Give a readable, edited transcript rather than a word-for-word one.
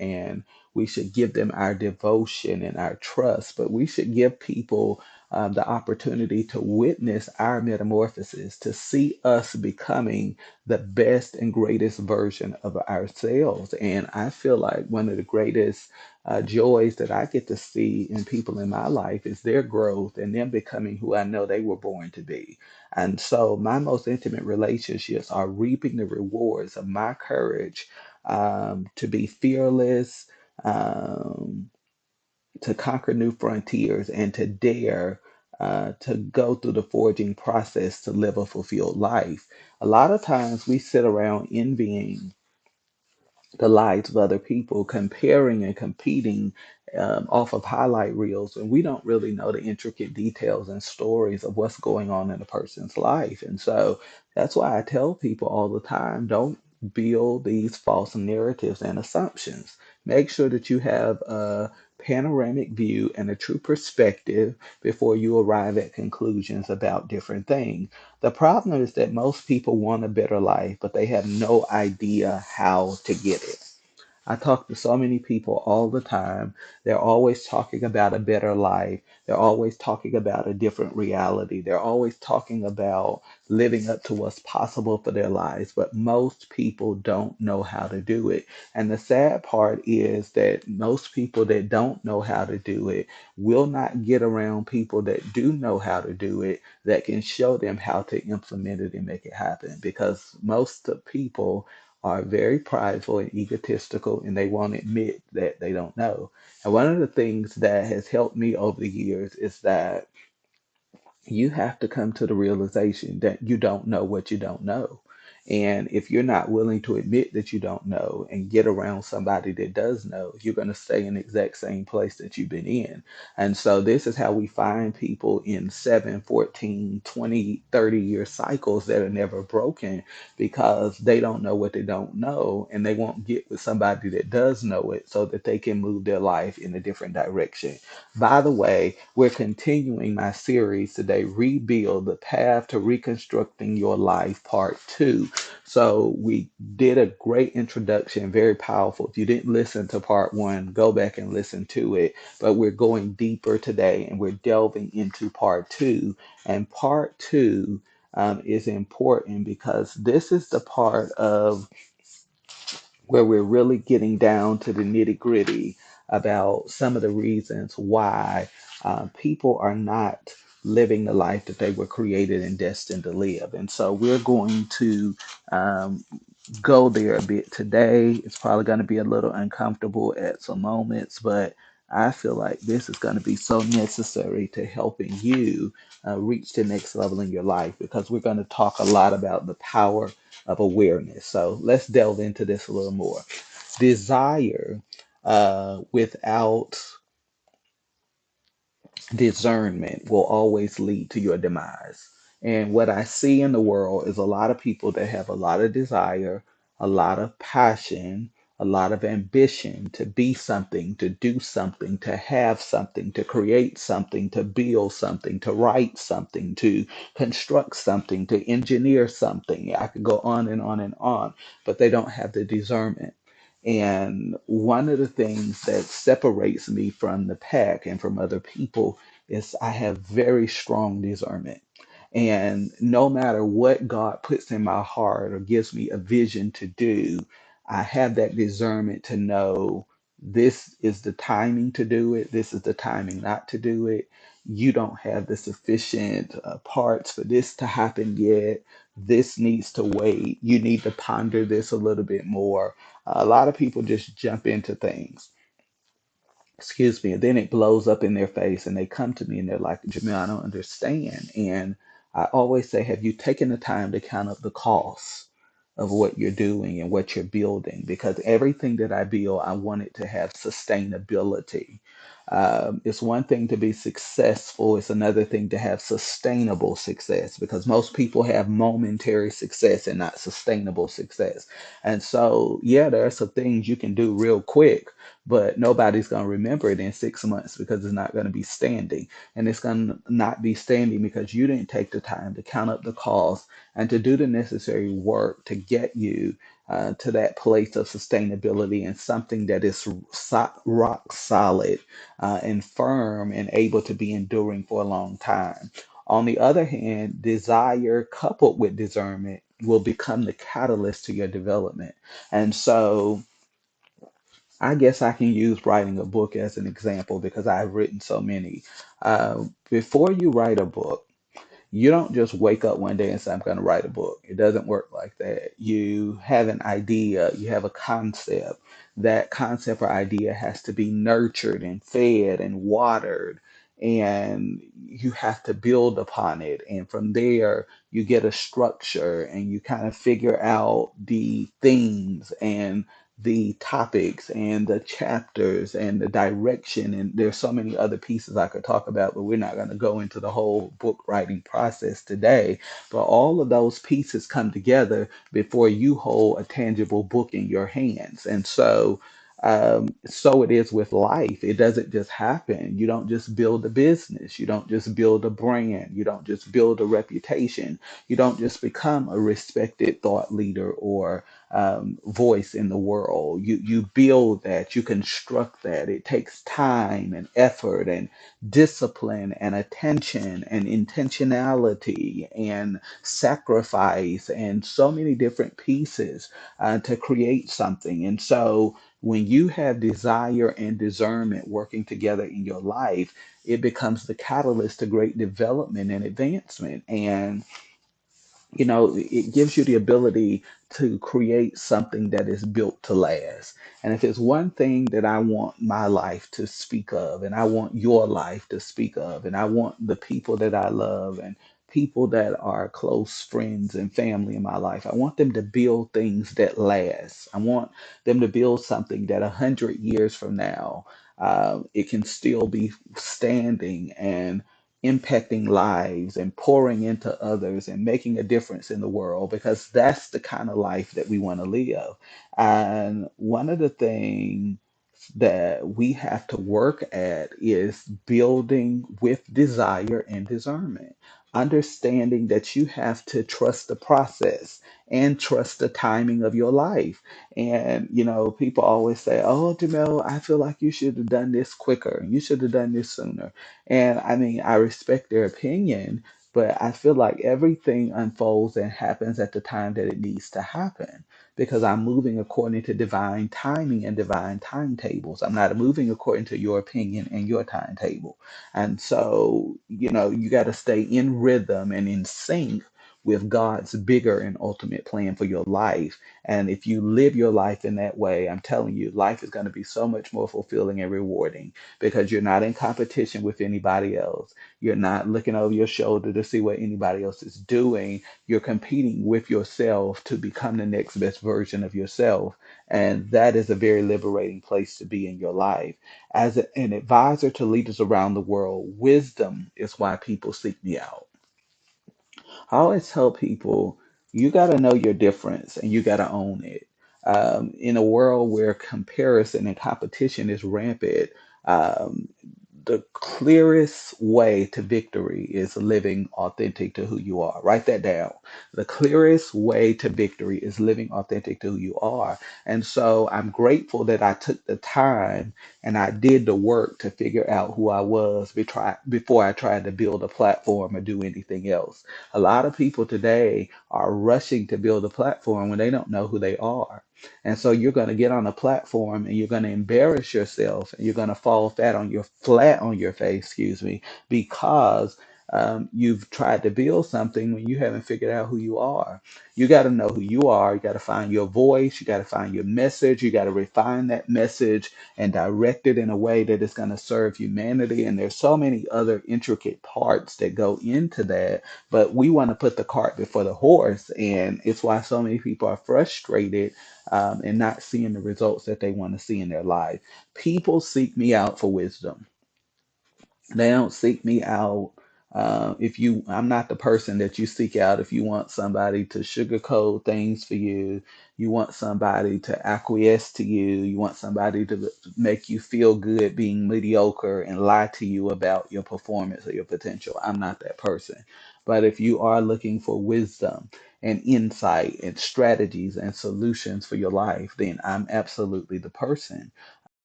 and we should give them our devotion and our trust, but we should give people the opportunity to witness our metamorphosis, to see us becoming the best and greatest version of ourselves. And I feel like one of the greatest joys that I get to see in people in my life is their growth and them becoming who I know they were born to be. And so my most intimate relationships are reaping the rewards of my courage to be fearless, um, to conquer new frontiers, and to dare to go through the forging process to live a fulfilled life. A lot of times we sit around envying the lives of other people, comparing and competing off of highlight reels, and we don't really know the intricate details and stories of what's going on in a person's life. And so that's why I tell people all the time, don't build these false narratives and assumptions. Make sure that you have a panoramic view and a true perspective before you arrive at conclusions about different things. The problem is that most people want a better life, but they have no idea how to get it. I talk to so many people all the time. They're always talking about a better life. They're always talking about a different reality. They're always talking about living up to what's possible for their lives. But most people don't know how to do it. And the sad part is that most people that don't know how to do it will not get around people that do know how to do it, that can show them how to implement it and make it happen. Because most of people are very prideful and egotistical, and they won't admit that they don't know. And one of the things that has helped me over the years is that you have to come to the realization that you don't know what you don't know. And if you're not willing to admit that you don't know and get around somebody that does know, you're going to stay in the exact same place that you've been in. And so this is how we find people in 7, 14, 20, 30-year cycles that are never broken, because they don't know what they don't know, and they won't get with somebody that does know it so that they can move their life in a different direction. By the way, we're continuing my series today, Rebuild the Path to Reconstructing Your Life, Part 2. So, we did a great introduction, very powerful. If you didn't listen to Part 1, go back and listen to it. But we're going deeper today and we're delving into Part 2. And Part 2 is important because this is the part of where we're really getting down to the nitty gritty about some of the reasons why people are not living the life that they were created and destined to live. And so we're going to um, go there a bit today. It's probably going to be a little uncomfortable at some moments, but I feel like this is going to be so necessary to helping you reach the next level in your life, because we're going to talk a lot about the power of awareness. So let's delve into this a little more. Desire without discernment will always lead to your demise. And what I see in the world is a lot of people that have a lot of desire, a lot of passion, a lot of ambition to be something, to do something, to have something, to create something, to build something, to write something, to construct something, to engineer something. I could go on and on and on, but they don't have the discernment. And one of the things that separates me from the pack and from other people is I have very strong discernment. And no matter what God puts in my heart or gives me a vision to do, I have that discernment to know this is the timing to do it, this is the timing not to do it. You don't have the sufficient parts for this to happen yet. This needs to wait. You need to ponder this a little bit more. A lot of people just jump into things, excuse me, and then it blows up in their face and they come to me and they're like, Jamil, I don't understand. And I always say, have you taken the time to count up the costs of what you're doing and what you're building? Because everything that I build, I want it to have sustainability. It's one thing to be successful, it's another thing to have sustainable success, because most people have momentary success and not sustainable success. And so, yeah, there are some things you can do real quick, but nobody's going to remember it in 6 months because it's not going to be standing. And it's going to not be standing because you didn't take the time to count up the cost and to do the necessary work to get you to that place of sustainability and something that is rock solid and firm and able to be enduring for a long time. On the other hand, desire coupled with discernment will become the catalyst to your development. And so I guess I can use writing a book as an example because I've written so many. Before you write a book, you don't just wake up one day and say, I'm going to write a book. It doesn't work like that. You have an idea, you have a concept. That concept or idea has to be nurtured and fed and watered, and you have to build upon it. And from there, you get a structure and you kind of figure out the themes and the topics and the chapters and the direction. And there's so many other pieces I could talk about, but we're not going to go into the whole book writing process today. But all of those pieces come together before you hold a tangible book in your hands. And so it is with life. It doesn't just happen. You don't just build a business. You don't just build a brand. You don't just build a reputation. You don't just become a respected thought leader or voice in the world. You build that, you construct that. It takes time and effort and discipline and attention and intentionality and sacrifice and so many different pieces to create something. And so when you have desire and discernment working together in your life, it becomes the catalyst to great development and advancement. And it gives you the ability to create something that is built to last. And if it's one thing that I want my life to speak of, and I want your life to speak of, and I want the people that I love and people that are close friends and family in my life, I want them to build things that last. I want them to build something that 100 years from now, it can still be standing and impacting lives and pouring into others and making a difference in the world, because that's the kind of life that we want to live. And one of the things that we have to work at is building with desire and discernment, understanding that you have to trust the process and trust the timing of your life. And people always say, oh, Jamel, I feel like you should have done this quicker, you should have done this sooner. And I mean, I respect their opinion, but I feel like everything unfolds and happens at the time that it needs to happen, because I'm moving according to divine timing and divine timetables. I'm not moving according to your opinion and your timetable. And so, you got to stay in rhythm and in sync with God's bigger and ultimate plan for your life. And if you live your life in that way, I'm telling you, life is going to be so much more fulfilling and rewarding, because you're not in competition with anybody else. You're not looking over your shoulder to see what anybody else is doing. You're competing with yourself to become the next best version of yourself. And that is a very liberating place to be in your life. As an advisor to leaders around the world, wisdom is why people seek me out. I always tell people, you got to know your difference and you got to own it. In a world where comparison and competition is rampant, um, the clearest way to victory is living authentic to who you are. Write that down. The clearest way to victory is living authentic to who you are. And so I'm grateful that I took the time and I did the work to figure out who I was before I tried to build a platform or do anything else. A lot of people today are rushing to build a platform when they don't know who they are. And so you're going to get on a platform and you're going to embarrass yourself and you're going to fall flat on your face, excuse me, because you've tried to build something when you haven't figured out who you are. You got to know who you are. You got to find your voice. You got to find your message. You got to refine that message and direct it in a way that is going to serve humanity. And there's so many other intricate parts that go into that, but we want to put the cart before the horse. And it's why so many people are frustrated and not seeing the results that they want to see in their life. People seek me out for wisdom. They don't seek me out I'm not the person that you seek out. If you want somebody to sugarcoat things for you, you want somebody to acquiesce to you, you want somebody to make you feel good being mediocre and lie to you about your performance or your potential. I'm not that person. But if you are looking for wisdom and insight and strategies and solutions for your life, then I'm absolutely the person.